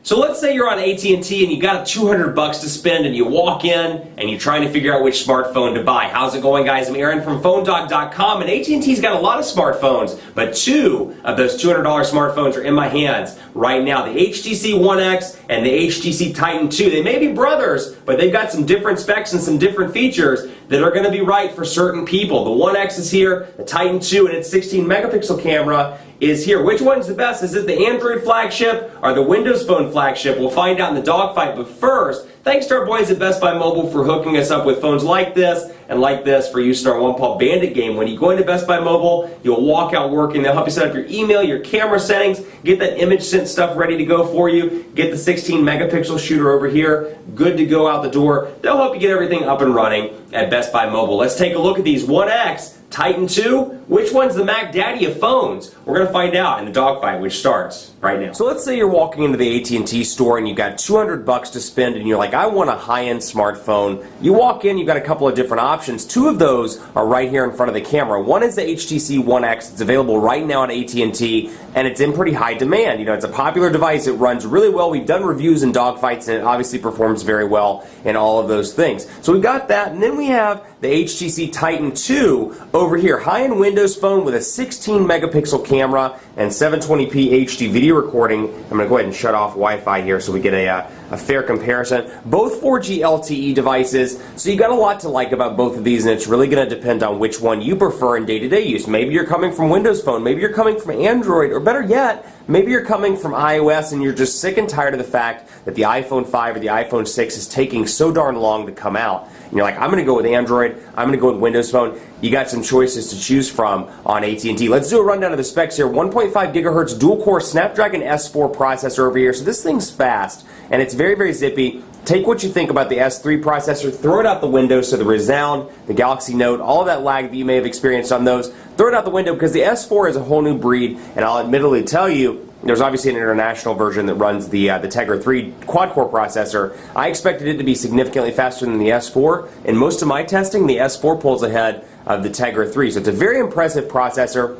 So let's say you're on AT&T and you got $200 to spend and you walk in and you're trying to figure out which smartphone to buy. How's it going, guys? I'm Aaron from PhoneDog.com, and AT&T's got a lot of smartphones, but two of those $200 smartphones are in my hands right now. The HTC One X and the HTC Titan II. They may be brothers, but they've got some different specs and some different features that are going to be right for certain people. The One X is here, the Titan II and its 16 megapixel camera is here. Which one's the best? Is it the Android flagship or the Windows Phone flagship? We'll find out in the dogfight, but first, thanks to our boys at Best Buy Mobile for hooking us up with phones like this and like this for use in our One Paw Bandit game. When you go into Best Buy Mobile, you'll walk out working. They'll help you set up your email, your camera settings, get that image sent stuff ready to go for you, get the 16 megapixel shooter over here, good to go out the door. They'll help you get everything up and running at Best Buy Mobile. Let's take a look at these One X, Titan II. Which one's the Mac Daddy of phones? We're going to find out in the dogfight, which starts right now. So let's say you're walking into the AT&T store and you've got $200 to spend and you're like, I want a high-end smartphone. You walk in, you've got a couple of different options. Two of those are right here in front of the camera. One is the HTC One X. It's available right now at AT&T, and it's in pretty high demand. You know, it's a popular device. It runs really well. We've done reviews and dogfights, and it obviously performs very well in all of those things. So we've got that, and then we have the HTC Titan II over here. High-end Windows phone with a 16 megapixel camera and 720p HD video recording. I'm going to go ahead and shut off Wi-Fi here so we get a fair comparison. Both 4G LTE devices, so you got a lot to like about both of these, and it's really going to depend on which one you prefer in day-to-day use. Maybe you're coming from Windows Phone, maybe you're coming from Android, or better yet, maybe you're coming from iOS and you're just sick and tired of the fact that the iPhone 5 or the iPhone 6 is taking so darn long to come out. And you're like, I'm going to go with Android, I'm going to go with Windows Phone. You got some choices to choose from on AT&T. Let's do a rundown of the specs here. 1.5 gigahertz dual-core Snapdragon S4 processor over here. So this thing's fast, and it's very, very zippy. Take what you think about the S3 processor, throw it out the window, so the Resound, the Galaxy Note, all of that lag that you may have experienced on those, throw it out the window because the S4 is a whole new breed, and I'll admittedly tell you, there's obviously an international version that runs the Tegra 3 quad-core processor. I expected it to be significantly faster than the S4. In most of my testing, the S4 pulls ahead of the Tegra 3. So it's a very impressive processor,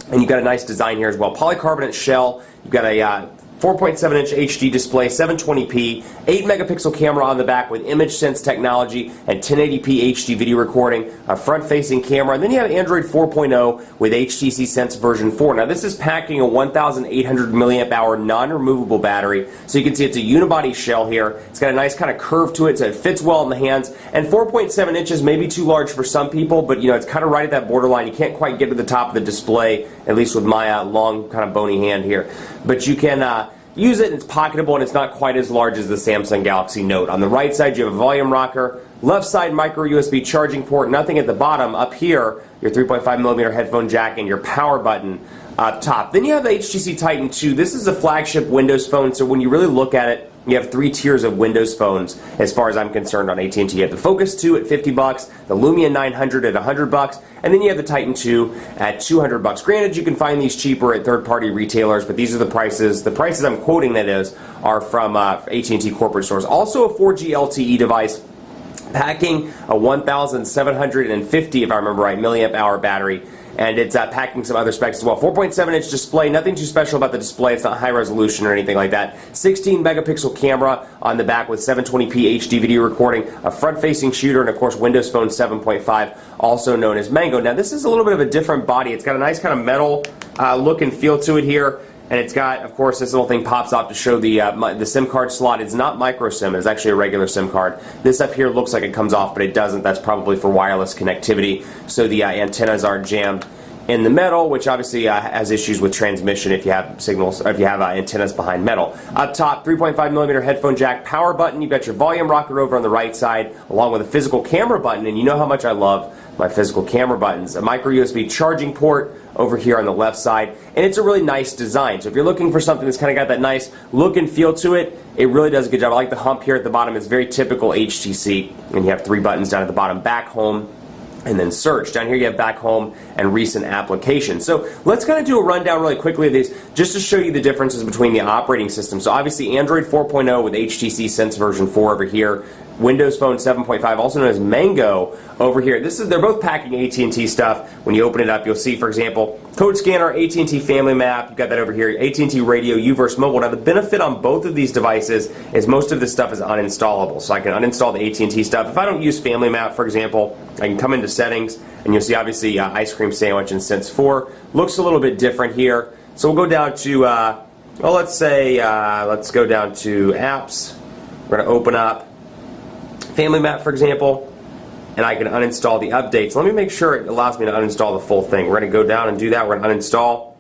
and you've got a nice design here as well. Polycarbonate shell, you've got a 4.7-inch HD display, 720p, 8 megapixel camera on the back with image sense technology and 1080p HD video recording, a front-facing camera, and then you have Android 4.0 with HTC Sense version 4. Now this is packing a 1,800 milliamp hour non-removable battery, so you can see it's a unibody shell here. It's got a nice kind of curve to it, so it fits well in the hands, and 4.7 inches may be too large for some people, but you know, it's kind of right at that borderline. You can't quite get to the top of the display, at least with my long kind of bony hand here, but you can use it, and it's pocketable, and it's not quite as large as the Samsung Galaxy Note. On the right side, you have a volume rocker, left side micro USB charging port, nothing at the bottom. Up here, your 3.5mm headphone jack and your power button up top. Then you have the HTC Titan II. This is a flagship Windows phone, so when you really look at it, you have three tiers of Windows phones as far as I'm concerned on AT&T. You have the Focus 2 at $50, the Lumia 900 at $100, and then you have the Titan II at $200. Granted, you can find these cheaper at third-party retailers, but these are the prices. The prices I'm quoting, that is, are from AT&T corporate stores. Also a 4G LTE device, packing a 1,750, if I remember right, milliamp hour battery. And it's packing some other specs as well. 4.7-inch display, nothing too special about the display. It's not high resolution or anything like that. 16 megapixel camera on the back with 720p HD video recording, a front-facing shooter, and of course Windows Phone 7.5, also known as Mango. Now this is a little bit of a different body. It's got a nice kind of metal look and feel to it here. And it's got, of course, this little thing pops off to show the SIM card slot. It's not micro SIM, it's actually a regular SIM card. This up here looks like it comes off, but it doesn't. That's probably for wireless connectivity, so the antennas aren't jammed in the metal, which obviously has issues with transmission if you have signals, or if you have antennas behind metal. Up top, 3.5mm headphone jack, power button. You've got your volume rocker over on the right side, along with a physical camera button, and you know how much I love my physical camera buttons. A micro USB charging port over here on the left side, and it's a really nice design. So if you're looking for something that's kind of got that nice look and feel to it, it really does a good job. I like the hump here at the bottom. It's very typical HTC, and you have three buttons down at the bottom: back, home, and then search. Down here you have back, home, and recent applications. So let's kind of do a rundown really quickly of these just to show you the differences between the operating systems. So obviously Android 4.0 with HTC Sense version 4 over here. Windows Phone 7.5, also known as Mango, over here. They're both packing AT&T stuff. When you open it up, you'll see, for example, code scanner, AT&T Family Map. You've got that over here. AT&T Radio, UVerse Mobile. Now, the benefit on both of these devices is most of this stuff is uninstallable. So I can uninstall the AT&T stuff. If I don't use Family Map, for example, I can come into Settings, and you'll see, obviously, Ice Cream Sandwich and Sense 4. Looks a little bit different here. So we'll go down to, well, let's go down to Apps. We're going to open up Family Map, for example, and I can uninstall the updates. Let me make sure it allows me to uninstall the full thing. We're going to go down and do that. We're going to uninstall,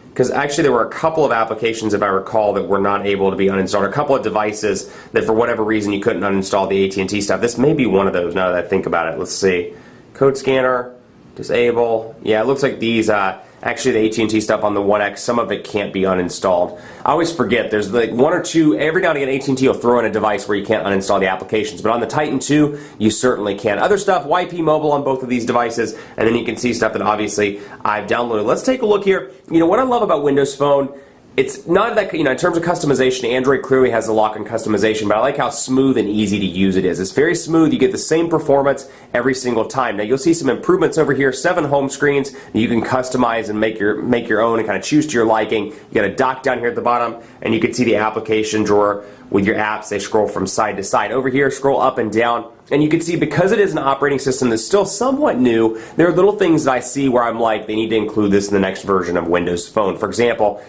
because actually there were a couple of applications, if I recall, that were not able to be uninstalled. A couple of devices that for whatever reason you couldn't uninstall the AT&T stuff. This may be one of those now that I think about it. Let's see. Code scanner, disable. Yeah, it looks like these, actually the AT&T stuff on the One X, some of it can't be uninstalled. I always forget, there's like one or two, every now and again AT&T will throw in a device where you can't uninstall the applications, but on the Titan II, you certainly can. Other stuff, YP Mobile on both of these devices, and then you can see stuff that obviously I've downloaded. Let's take a look here. You know, what I love about Windows Phone, it's not that, you know, in terms of customization, Android clearly has a lock-in customization, but I like how smooth and easy to use it is. It's very smooth. You get the same performance every single time. Now, you'll see some improvements over here. 7 home screens that you can customize and make your own and kind of choose to your liking. You got a dock down here at the bottom, and you can see the application drawer with your apps. They scroll from side to side. Over here, scroll up and down. And you can see, because it is an operating system that's still somewhat new, there are little things that I see where I'm like, they need to include this in the next version of Windows Phone. For example,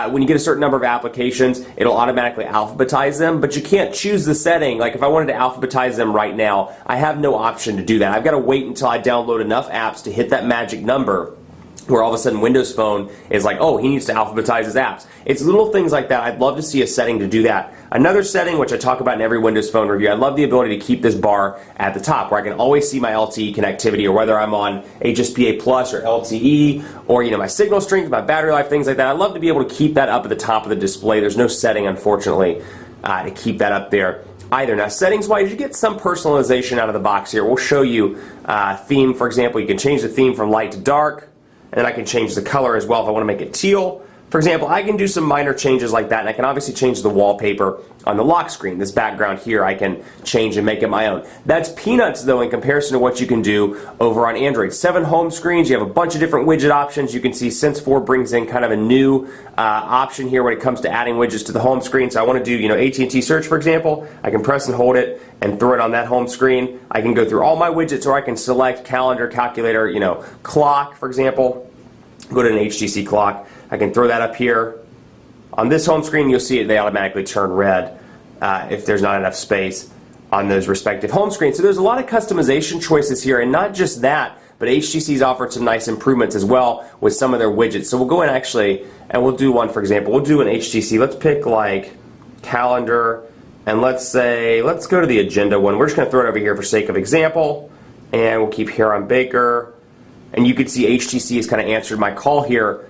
when you get a certain number of applications, it'll automatically alphabetize them, but you can't choose the setting. Like if I wanted to alphabetize them right now, I have no option to do that. I've got to wait until I download enough apps to hit that magic number where all of a sudden Windows Phone is like, oh, he needs to alphabetize his apps. It's little things like that. I'd love to see a setting to do that. Another setting, which I talk about in every Windows Phone review, I love the ability to keep this bar at the top where I can always see my LTE connectivity, or whether I'm on HSPA Plus or LTE, or my signal strength, my battery life, things like that. I love to be able to keep that up at the top of the display. There's no setting, unfortunately, to keep that up there either. Now, settings-wise, you get some personalization out of the box here. We'll show you theme, for example. You can change the theme from light to dark, and then I can change the color as well if I want to make it teal. For example, I can do some minor changes like that, and I can obviously change the wallpaper on the lock screen. This background here I can change and make it my own. That's peanuts, though, in comparison to what you can do over on Android. 7 home screens, you have a bunch of different widget options. You can see Sense 4 brings in kind of a new option here when it comes to adding widgets to the home screen. So I want to do, AT&T search, for example. I can press and hold it and throw it on that home screen. I can go through all my widgets, or I can select calendar, calculator, clock, for example. Go to an HTC clock. I can throw that up here. On this home screen, you'll see they automatically turn red if there's not enough space on those respective home screens. So there's a lot of customization choices here, and not just that, but HTC's offered some nice improvements as well with some of their widgets. So we'll go in and we'll do one, for example. We'll do an HTC. Let's pick like calendar, and let's go to the agenda one. We're just going to throw it over here for sake of example, and we'll keep here on Baker. And you can see HTC has kind of answered my call here.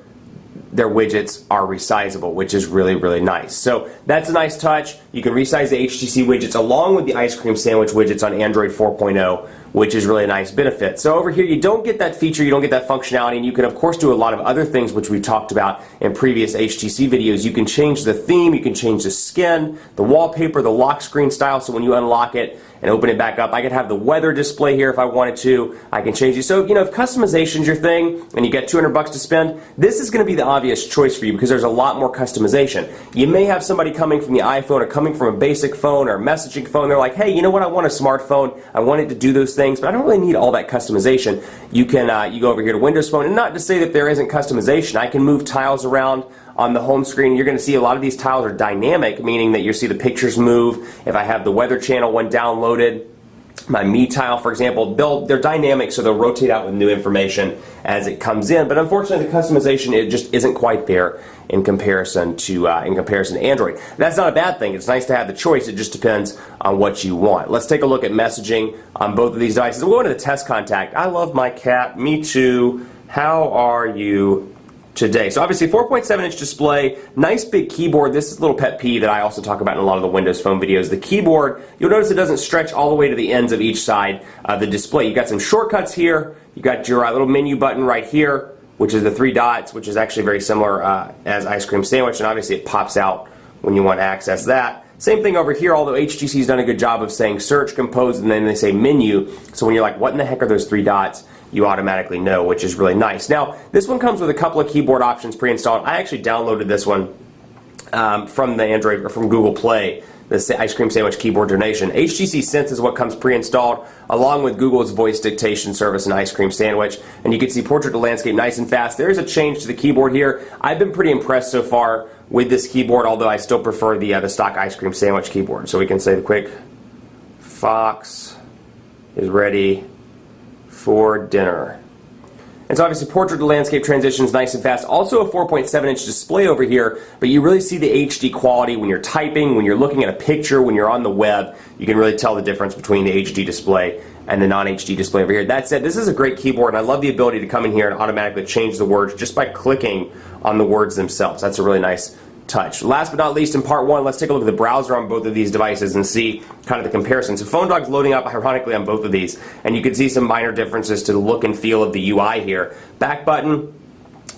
Their widgets are resizable, which is really, really nice. So that's a nice touch. You can resize the HTC widgets along with the ice cream sandwich widgets on Android 4.0, which is really a nice benefit. So over here, you don't get that feature, you don't get that functionality, and you can, of course, do a lot of other things, which we've talked about in previous HTC videos. You can change the theme, you can change the skin, the wallpaper, the lock screen style, so when you unlock it and open it back up, I could have the weather display here if I wanted to. I can change it. So, if customization's your thing and you get $200 to spend, this is going to be the obvious choice for you because there's a lot more customization. You may have somebody coming from the iPhone or coming from a basic phone or a messaging phone. They're like, hey, you know what? I want a smartphone. I want it to do those things, but I don't really need all that customization. You can you go over here to Windows Phone, and not to say that there isn't customization. I can move tiles around on the home screen. You're going to see a lot of these tiles are dynamic, meaning that you see the pictures move. If I have the Weather Channel one downloaded, my Me tile, for example, they're dynamic, so they'll rotate out with new information as it comes in. But unfortunately, the customization, it just isn't quite there in comparison to Android. That's not a bad thing. It's nice to have the choice. It just depends on what you want. Let's take a look at messaging on both of these devices. We'll go into the test contact. I love my cat. Me too. How are you today? So obviously 4.7-inch display, nice big keyboard. This is a little pet peeve that I also talk about in a lot of the Windows Phone videos. The keyboard, you'll notice it doesn't stretch all the way to the ends of each side of the display. You got some shortcuts here. You got your little menu button right here, which is the 3 dots, which is actually very similar as Ice Cream Sandwich, and obviously it pops out when you want to access that. Same thing over here, although HTC's done a good job of saying search, compose, and then they say menu. So when you're like, what in the heck are those three dots? You automatically know, which is really nice. Now, this one comes with a couple of keyboard options pre-installed. I actually downloaded this one from the Android or from Google Play, the ice cream sandwich keyboard donation. HTC Sense is what comes pre-installed, along with Google's voice dictation service and ice cream sandwich. And you can see portrait to landscape nice and fast. There is a change to the keyboard here. I've been pretty impressed so far with this keyboard, although I still prefer the stock ice cream sandwich keyboard. So we can say the quick fox is ready for dinner. And so obviously portrait to landscape transitions nice and fast. Also a 4.7-inch display over here, but you really see the HD quality when you're typing, when you're looking at a picture, when you're on the web. You can really tell the difference between the HD display and the non-HD display over here. That said, this is a great keyboard, and I love the ability to come in here and automatically change the words just by clicking on the words themselves. That's a really nice touch. Last but not least, in part one, let's take a look at the browser on both of these devices and see kind of the comparison. So PhoneDog's loading up ironically on both of these, and you can see some minor differences to the look and feel of the UI here. Back button,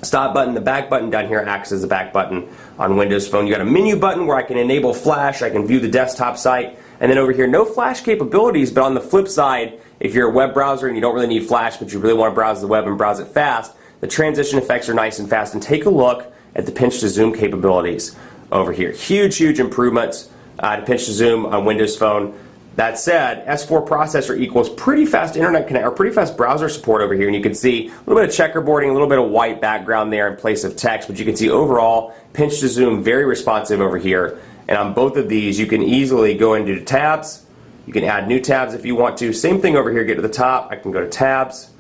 stop button. The back button down here acts as the back button on Windows Phone. You got a menu button where I can enable flash, I can view the desktop site, and then over here, no flash capabilities, but on the flip side, if you're a web browser and you don't really need flash, but you really want to browse the web and browse it fast, the transition effects are nice and fast. And take a look at the pinch to zoom capabilities over here. Huge improvements to pinch to zoom on Windows Phone. That said, S4 processor equals pretty fast internet connect or pretty fast browser support over here, and you can see a little bit of checkerboarding, a little bit of white background there in place of text, but you can see overall pinch to zoom very responsive over here. And on both of these, you can easily go into tabs. You can add new tabs if you want to. Same thing over here. Get to the top. I can go to tabs,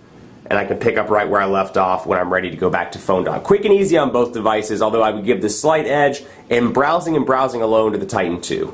and I can pick up right where I left off when I'm ready to go back to PhoneDog. Quick and easy on both devices, although I would give the slight edge in browsing and browsing alone to the Titan II.